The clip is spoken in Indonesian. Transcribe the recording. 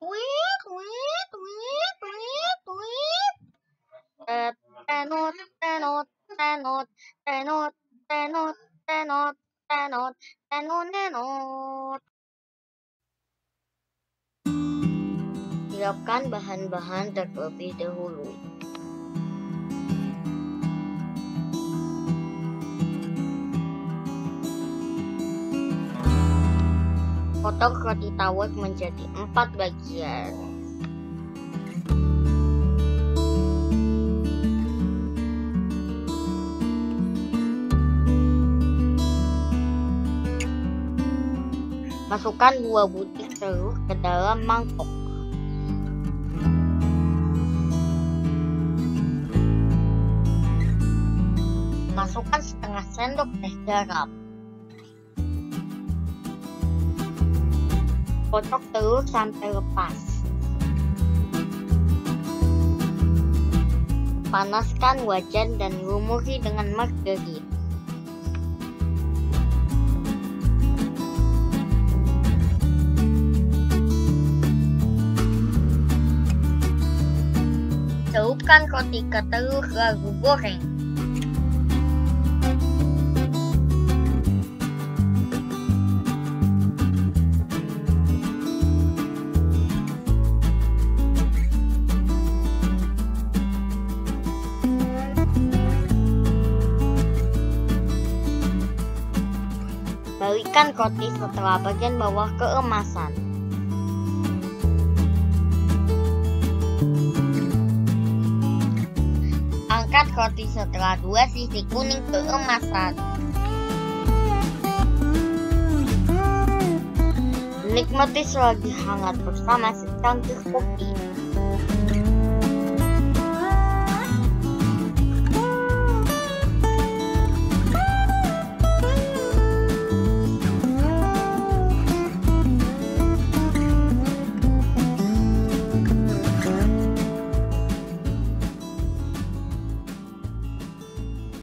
Tweet, tweet, tweet, tweet, tweet. Tenot, tenot, tenot, tenot, tenot, tenot, tenot, tenot, tenot. Siapkan bahan-bahan terlebih dahulu. Potong roti tawar menjadi 4 bagian. Masukkan 2 butir telur ke dalam mangkok. Masukkan setengah sendok teh garam. Kocok telur sampai lepas. Panaskan wajan dan lumuri dengan margarin. Celupkan roti ke telur lalu goreng. Balikkan roti setelah bagian bawah keemasan. Angkat roti setelah 2 sisi kuning keemasan. Nikmati selagi hangat bersama secangkir kopi.